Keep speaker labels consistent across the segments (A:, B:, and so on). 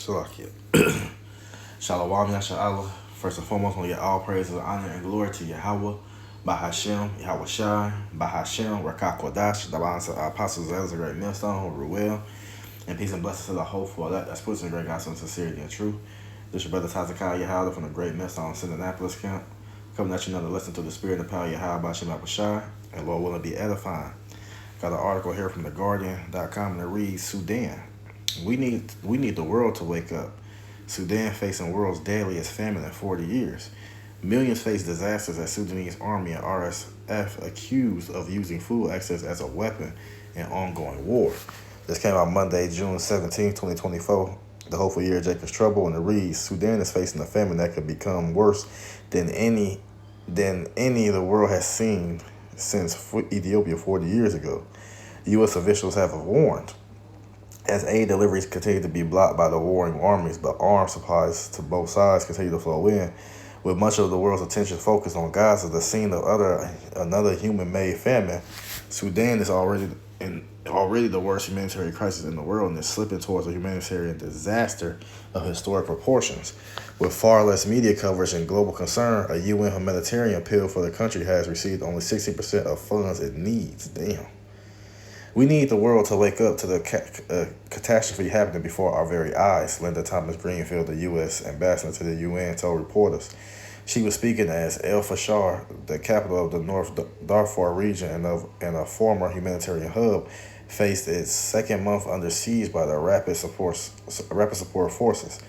A: Salakia. Shalom Yasha'Allah. First and foremost, we get all praises, honor, and glory to Yahweh, Bahashem, Yahweh Shai, Bahashem, Rakak Kodash, the balance of our apostles, elders, a great millstone, Ruel, and peace and blessings to the hopeful. That's pushing the great gospel in sincerity and truth. This is your brother Tazakai Yahweh from the great millstone, Cincinnati camp. Coming at you another lesson to the spirit and power of Yahweh, Bahashem, Yahweh Shai, and Lord willing be edifying. Got an article here from theguardian.com and it reads, Sudan. We need the world to wake up. Sudan facing world's deadliest famine in 40 years. Millions face disasters as Sudanese army and RSF accused of using food access as a weapon in ongoing war. This came out Monday, June 17, 2024. The hopeful year of Jacob's trouble, and it reads, Sudan is facing a famine that could become worse than any the world has seen since Ethiopia 40 years ago. U.S. officials have warned. As aid deliveries continue to be blocked by the warring armies, but arms supplies to both sides continue to flow in, with much of the world's attention focused on Gaza, the scene of another human-made famine. Sudan is already the worst humanitarian crisis in the world and is slipping towards a humanitarian disaster of historic proportions. With far less media coverage and global concern, a UN humanitarian appeal for the country has received only 60% of funds it needs. Damn. We need the world to wake up to the catastrophe happening before our very eyes, Linda Thomas Greenfield, the U.S. ambassador to the UN, told reporters. She was speaking as El Fashar, the capital of the North Darfur region and a former humanitarian hub, faced its second month under siege by the Rapid Support Forces.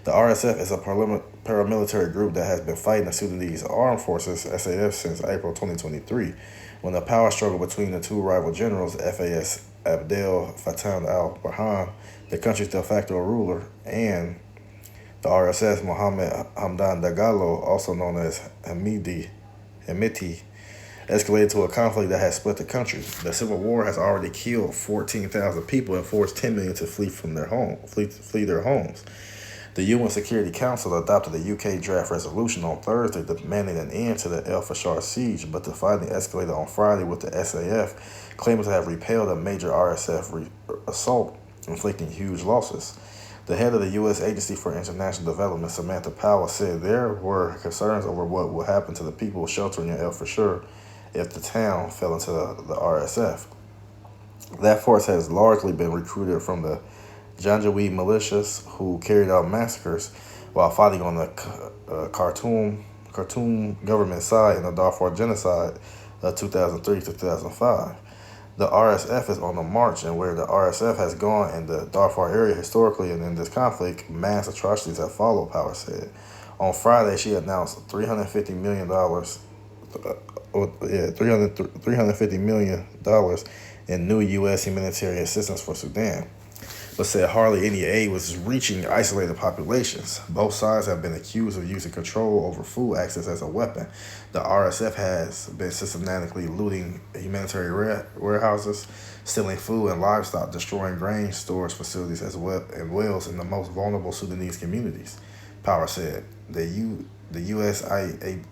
A: The RSF is a paramilitary group that has been fighting the Sudanese Armed Forces, SAF, since April 2023, when the power struggle between the two rival generals, FAS Abdel Fattah al-Burhan, the country's de facto ruler, and the RSS Mohammed Hamdan Dagalo, also known as Hamiti, escalated to a conflict that has split the country. The civil war has already killed 14,000 people and forced 10 million to flee their homes. The UN Security Council adopted a UK draft resolution on Thursday demanding an end to the El Fashar siege, but the fighting escalated on Friday with the SAF claiming to have repelled a major RSF assault, inflicting huge losses. The head of the U.S. Agency for International Development, Samantha Power, said there were concerns over what would happen to the people sheltering in El Fashar if the town fell into the RSF. That force has largely been recruited from the Janjaweed militias who carried out massacres while fighting on the Khartoum government side in the Darfur genocide of 2003-2005. The RSF is on the march, and where the RSF has gone in the Darfur area historically and in this conflict, mass atrocities have followed, Power said. On Friday, she announced $350 million in new U.S. humanitarian assistance for Sudan, but said hardly any aid was reaching isolated populations. Both sides have been accused of using control over food access as a weapon. The RSF has been systematically looting humanitarian warehouses, stealing food and livestock, destroying grain storage facilities as well and wells in the most vulnerable Sudanese communities, Power said. The USAID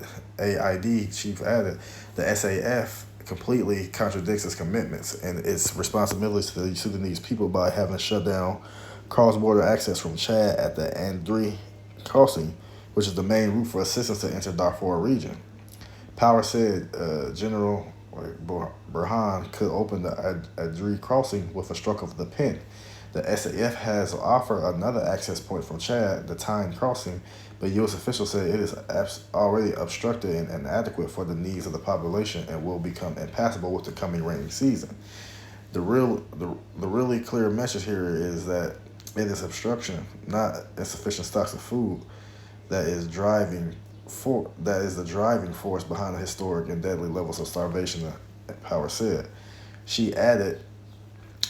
A: chief added, the SAF completely contradicts its commitments and its responsibilities to the Sudanese people by having shut down cross-border access from Chad at the Andri crossing, which is the main route for assistance to enter Darfur region. Power said General Burhan could open the Andri crossing with a stroke of the pen. The SAF has offered another access point from Chad, the Tyne crossing, but U.S. officials say it is already obstructed and inadequate for the needs of the population and will become impassable with the coming rainy season. The really clear message here is that it is obstruction, not insufficient stocks of food, that is the driving force behind the historic and deadly levels of starvation, Power said. She added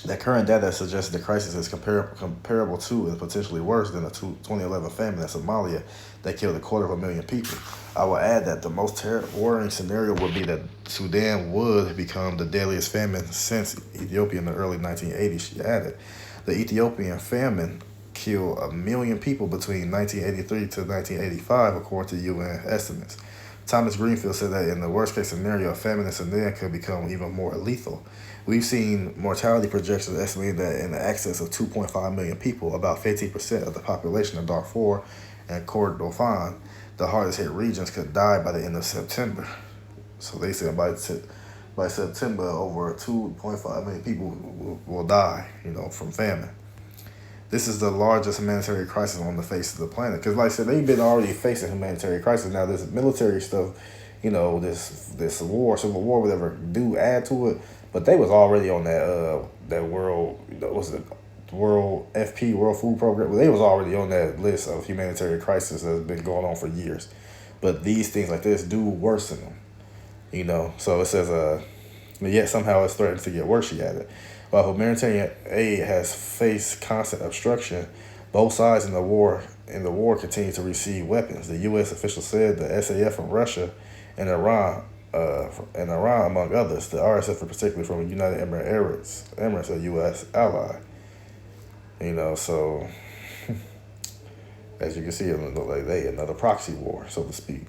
A: that current data suggests the crisis is comparable to and potentially worse than the 2011 famine in Somalia that killed 250,000 people. I will add that the most worrying scenario would be that Sudan would become the deadliest famine since Ethiopia in the early 1980s, she added. The Ethiopian famine killed 1 million people between 1983 to 1985, according to UN estimates. Thomas Greenfield said that in the worst case scenario, a famine in Sudan could become even more lethal. We've seen mortality projections estimating that in the excess of 2.5 million people, about 15% of the population of Darfur and Kordofan, the hardest hit regions, could die by the end of September. So they said by September, over 2.5 million people will die, from famine. This is the largest humanitarian crisis on the face of the planet. Because, like I said, they've been already facing humanitarian crisis. Now, this military stuff, this war, civil war, whatever, do add to it. But they was already on that world, what's it, World FP, World Food Program. They was already on that list of humanitarian crisis that's been going on for years. But these things like this do worsen them. So it says, yet somehow it's threatened to get worse, she added. While humanitarian aid has faced constant obstruction, both sides in the war continue to receive weapons. The U.S. official said the SAF from Russia and Iran, among others, the RSF particularly from the United Arab Emirates, a U.S. ally. So as you can see, it looks like another proxy war, so to speak.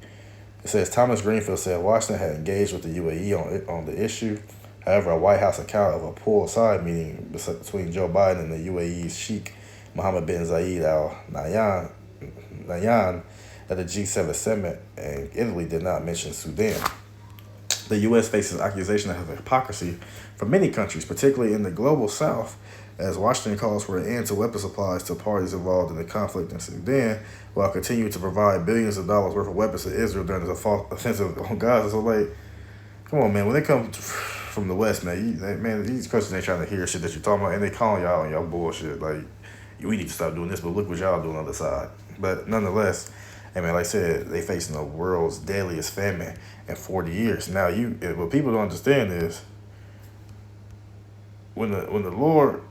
A: It says Thomas Greenfield said Washington had engaged with the UAE on the issue. However, a White House account of a poolside meeting between Joe Biden and the UAE's Sheikh Mohammed bin Zayed Al Nahyan at the G7 summit in Italy did not mention Sudan. The U.S. faces accusation of hypocrisy from many countries, particularly in the global South, as Washington calls for an end to weapon supplies to parties involved in the conflict in Sudan, while continuing to provide billions of dollars worth of weapons to Israel during the offensive on Gaza. So, come on, man. When they come from the West, man, these countries ain't trying to hear shit that you're talking about, and they calling y'all on y'all bullshit. We need to stop doing this, but look what y'all doing on the other side. But nonetheless, like I said, they facing the world's deadliest famine in 40 years. Now, what people don't understand is when the Lord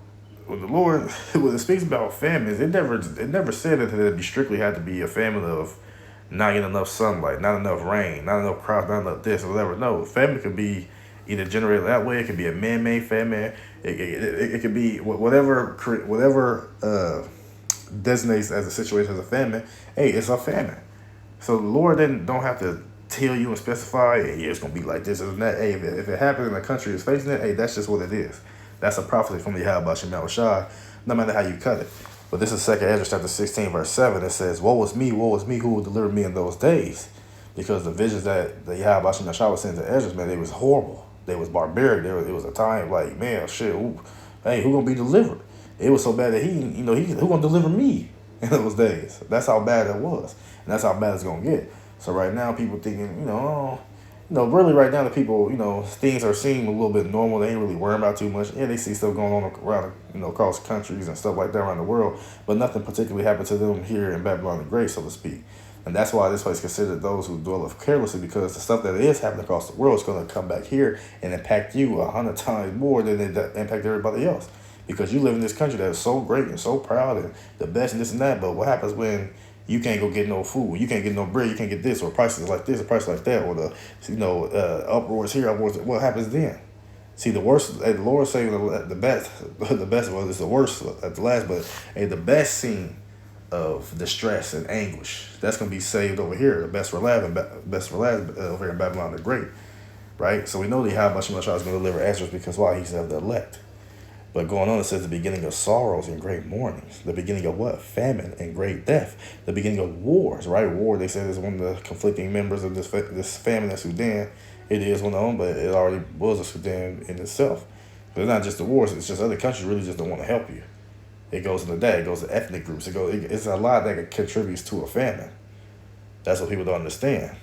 A: when it speaks about famines, it never said that it strictly had to be a famine of not getting enough sunlight, not enough rain, not enough crops, not enough this or whatever. No, famine could be either generated that way. It could be a man-made famine. It could be whatever designates as a situation as a famine. Hey, it's a famine. So the Lord don't have to tell you and specify, hey, it's gonna be like this and that. Hey, if it happens and the country is facing it, hey, that's just what it is. That's a prophecy from the Yahweh Shemel Shai, no matter how you cut it. But this is 2 Ezra chapter 16, verse 7. It says, woe is me, who will deliver me in those days? Because the visions that the Yahweh Shemel Shai was sending to Ezra, man, they was horrible. They was barbaric. It was a time like, man, shit, hey, who gonna be delivered? It was so bad that who gonna deliver me in those days? That's how bad it was. And that's how bad it's gonna get. So right now, people thinking, really right now the people, things are seeming a little bit normal. They ain't really worrying about too much. Yeah, they see stuff going on around, across countries and stuff like that around the world. But nothing particularly happened to them here in Babylon the Great, so to speak. And that's why this place is considered those who dwell carelessly, because the stuff that is happening across the world is going to come back here and impact you 100 times more than it impact everybody else. Because you live in this country that is so great and so proud and the best and this and that. But what happens when you can't go get no food, you can't get no bread, you can't get this, or prices like this, or prices like that, or the uproars here, uproars? What happens then? See, the worst, the Lord saying the best, well, it's the worst at the last, but the best scene of distress and anguish, that's going to be saved over here, the best for last over here in Babylon the Great, right? So we know the Yahweh Shemel Shai is going to deliver Ezra, because why? He's of the elect. But going on, it says the beginning of sorrows and great mournings. The beginning of what? Famine and great death. The beginning of wars, right? War, they said, is one of the conflicting members of this famine in Sudan. It is one of them, but it already was a Sudan in itself. But it's not just the wars. It's just other countries really just don't want to help you. It goes into that. It goes to ethnic groups. It's a lot that contributes to a famine. That's what people don't understand.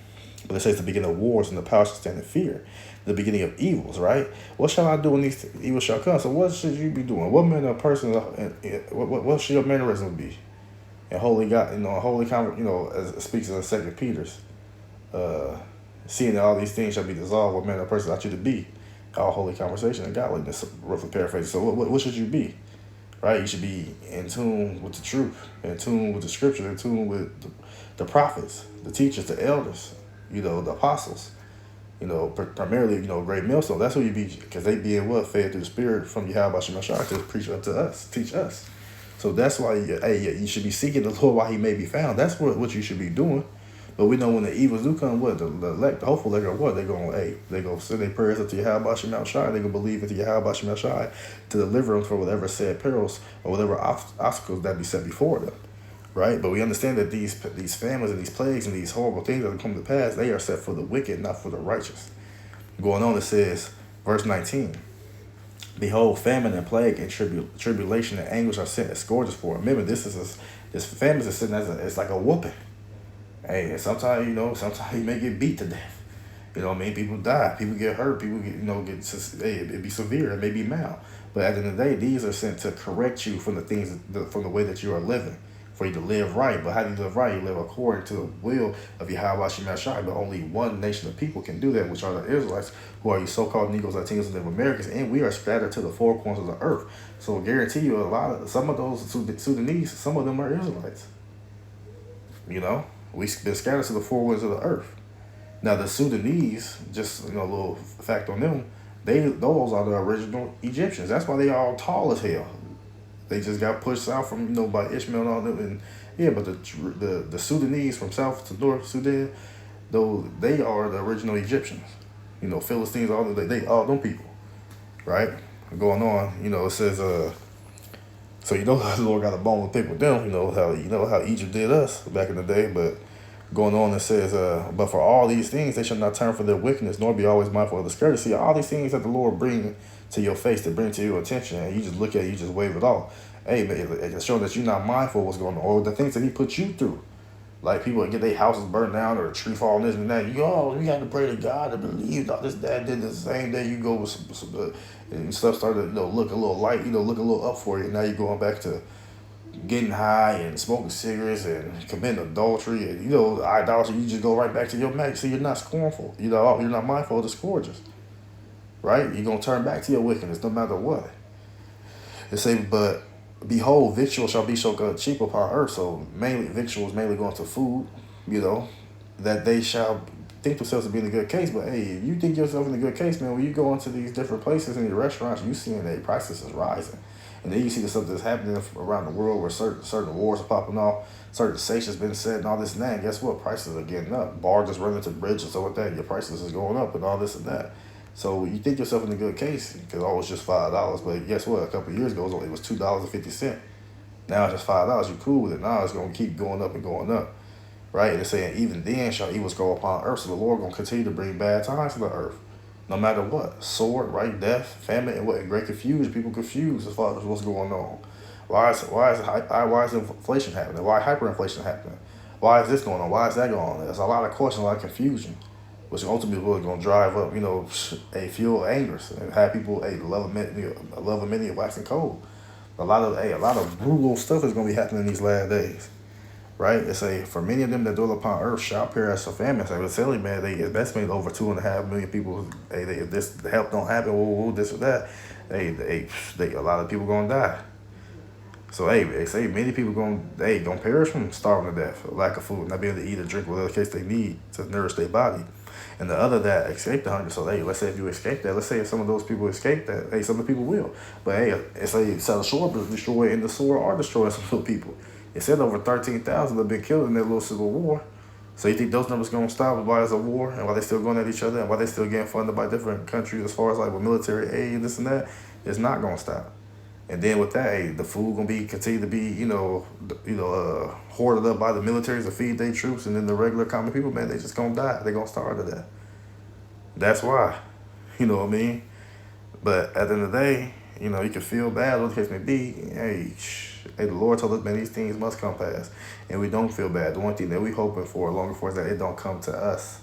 A: But it says the beginning of wars and the power shall stand in fear. The beginning of evils, right? What shall I do when these evils shall come? So what should you be doing? What manner of person, what should your mannerism be? And holy God, as it speaks in 2 Peter's, seeing that all these things shall be dissolved, what manner of person ought you to be? All holy conversation and godliness, roughly paraphrasing. So what should you be? Right? You should be in tune with the truth, in tune with the scripture, in tune with the prophets, the teachers, the elders, the apostles. Primarily, great millstone. That's who you be, because they being fed through the Spirit from Yahweh Shemel Shai to preach unto us, teach us. So that's why, you should be seeking the Lord while He may be found. That's what you should be doing. But we know when the evils do come, what the elect, the hopeful elect are what they gonna send their prayers up to Yahweh Shemel Shai. They gonna believe into Yahweh Shemel Shai to deliver them from whatever said perils or whatever obstacles that be set before them, right? But we understand that these famines and these plagues and these horrible things that come to pass, they are set for the wicked, not for the righteous. Going on, it says, verse 19. Behold, famine and plague and tribulation and anguish are sent as scourges for. Remember, this famine is sitting it's like a whooping. Hey, and sometimes you may get beat to death. You know what I mean? People die, people get hurt, people it be severe, it may be mild. But at the end of the day, these are sent to correct you from from the way that you are living, for you to live right. But how do you live right? You live according to the will of Yahweh Shemel Shai. But only one nation of people can do that, which are the Israelites, who are you so-called Negroes, Latinos, and Native Americans, and we are scattered to the four corners of the earth. So I guarantee you, some of those Sudanese, some of them are Israelites. We've been scattered to the four winds of the earth. Now the Sudanese, just a little fact on them, those are the original Egyptians. That's why they are all tall as hell. They just got pushed out from by Ishmael and all them. And yeah, but the Sudanese from south to north Sudan, though they are the original Egyptians. Philistines, all them people, right? Going on, it says so the Lord got a bone to pick with them. How Egypt did us back in the day. But going on, it says, but for all these things they shall not turn for their wickedness, nor be always mindful of the scourge. See, all these things that the Lord bring to your face, to bring to your attention, and you just look at it, you just wave it off. Hey, man, it's showing that you're not mindful of what's going on, or the things that He put you through. Like people get their houses burned down or a tree falling, this and that. You got to pray to God to believe that this, that, did the same day. You go with some and stuff started to look a little light, look a little up for you. Now you're going back to getting high and smoking cigarettes and committing adultery and idolatry. You just go right back to your mate. See, you're not scornful. You're not mindful of the scourges, right? You're gonna turn back to your wickedness no matter what. It say, but behold, victual shall be so cheap upon earth. So victual is mainly going to food, that they shall think themselves to be in a good case. But hey, if you think yourself in a good case, man, when you go into these different places in your restaurants, you seeing that prices is rising. And then you see the stuff that's happening around the world where certain wars are popping off, certain sanctions been set and all this and that. And guess what? Prices are getting up. Barges running to bridges, so with that, your prices is going up and all this and that. So you think yourself in a good case because it's just $5. But guess what? A couple of years ago, it was $2.50. Now it's just $5. You cool with it. Now it's going to keep going up and going up. Right? And it's saying, even then shall evils go upon earth. So the Lord going to continue to bring bad times to the earth. No matter what. Sword, right? Death, famine, and great confusion. People confused as far as what's going on. Why is inflation happening? Why hyperinflation happening? Why is this going on? Why is that going on? There's a lot of questions, a lot of confusion, which ultimately is going to drive up, fuel angers and have people, the love of many waxing cold. A lot of brutal stuff is going to be happening in these last days. Right? It say, for many of them that dwell upon earth shall perish of famine. So it's telling, man, they estimated over 2.5 million people. If this help don't happen, this or that, a lot of people gonna die. So they say many people gonna perish from starving to death, lack of food, not being able to eat or drink whatever case they need to nourish their body. And the other that escape the hunger. So let's say if you escape that, let's say if some of those people escape that, some of the people will. But it's a set of shore destroyed, and the sword are destroying some little people. It said over 13,000 have been killed in that little civil war. So you think those numbers going to stop why it's a war and why they still going at each other and why they still getting funded by different countries as far as with military aid and this and that? It's not going to stop. And then with that, the food going to continue to be, hoarded up by the militaries to feed their troops, and then the regular common people, man, they just going to die. They're going to starve to death. That's why. You know what I mean? But at the end of the day, you can feel bad, whatever the case may be. Hey, the Lord told us, man, these things must come past. And we don't feel bad. The one thing that we hoping for, longing for, is that it don't come to us.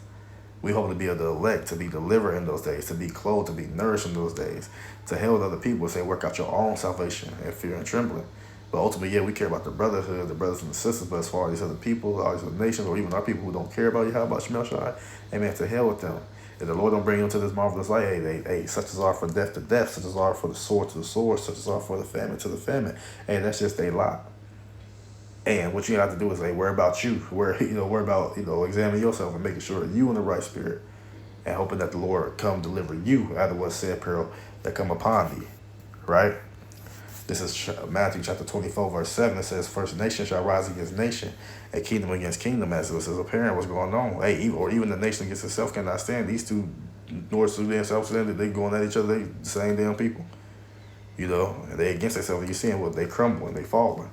A: We hope to be able to elect, to be delivered in those days, to be clothed, to be nourished in those days, to help other people, say, work out your own salvation in fear and trembling. But ultimately, we care about the brotherhood, the brothers and the sisters, but as far as these other people, all these other nations, or even our people who don't care about you, how about Shemel Shai? Amen, to hell with them. If the Lord don't bring them to this marvelous light, hey, such as are for death to death, such as are for the sword to the sword, such as are for the famine to the famine. Hey, that's just a lot. And what you have to do is worry about you, worry about, examining yourself and making sure that you in the right spirit, and hoping that the Lord come deliver you out of what said peril that come upon thee, right? This is Matthew chapter 24, verse 7. It says, first nation shall rise against nation, and kingdom against kingdom, as it was apparent what's going on. Hey, even the nation against itself cannot stand. These two, North Sudan, South Sudan, they going at each other, they the same damn people. You know, and they against themselves. You seeing what they crumbling, they falling.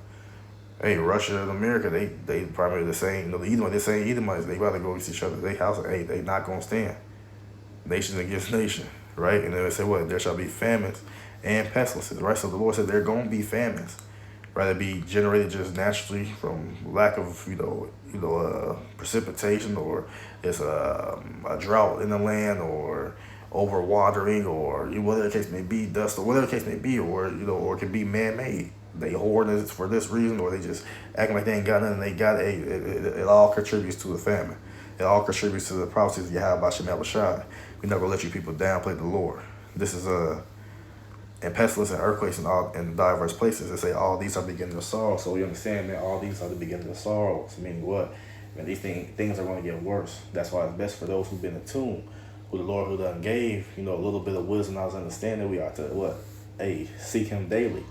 A: Hey, Russia and America, they primarily the same. You know, the same Edomites. They rather go against each other. They house. Hey, they not gonna stand. Nation against nation, right? And then they say what? There shall be famines and pestilences, right? So the Lord said there are gonna be famines, rather be generated just naturally from lack of precipitation, or it's a drought in the land, or overwatering, or whatever the case may be, dust, or whatever the case may be, or or it can be man-made. They hoard it for this reason, or they just acting like they ain't got nothing. They got it all contributes to the famine. It all contributes to the prophecies of Yahweh Shem Shai. We never let you people downplay the Lord. This is and pestilence and earthquakes and all in diverse places. They say all these are beginning of sorrow. So we understand that all these are the beginning of sorrows. Meaning what? Man, these things are going to get worse. That's why it's best for those who've been attuned, who the Lord who done gave, a little bit of wisdom, knowledge, understanding. We are to what? Hey, seek Him daily,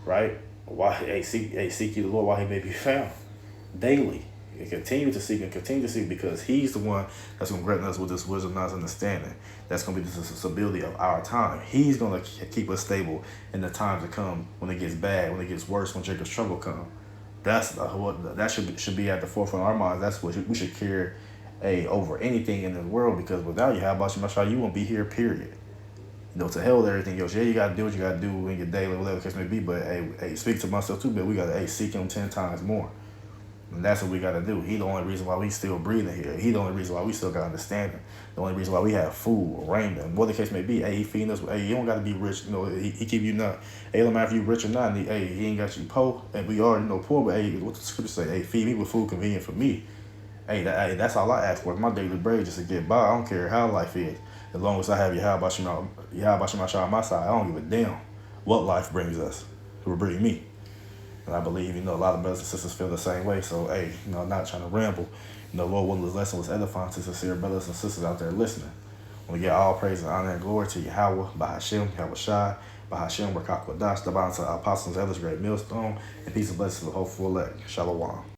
A: right? Why? Hey, seek ye the Lord while He may be found daily. And continue to seek because He's the one that's going to grant us with this wisdom, knowledge, understanding. That's going to be the stability of our time. He's going to keep us stable in the times to come, when it gets bad, when it gets worse, when Jacob's trouble comes. That should be at the forefront of our minds. That's what we should carry over anything in the world, because without you, how about you won't be here, period. To hell with everything else. Yeah, you got to do what you got to do in your daily, whatever the case may be, but hey, speak to myself too, but we got to seek Him 10 times more. And that's what we got to do. He the only reason why we still breathing here. He the only reason why we still got understanding. The only reason why we have food, raiment, whatever the case may be. Hey, He feeding us. Hey, you don't got to be rich. He keep you not. Hey, no matter if you rich or not. He ain't got you poor. And we are, poor. But hey, what the scripture say? Hey, feed me with food convenient for me. Hey, that's all I ask for. My daily bread just to get by. I don't care how life is. As long as I have Yahweh Shem on my side, I don't give a damn what life brings us. It will bring me. And I believe, a lot of brothers and sisters feel the same way. So, hey, I'm not trying to ramble. Lord willing, this lesson was edifying to sincere brothers and sisters out there listening. We give all praise and honor and glory to Yahweh, Bahashem, Yahweh Shai, Bahashem, Rakakwadash, the balance of apostles, elders, great millstone, and peace and blessings to the hopeful elect. Shalom.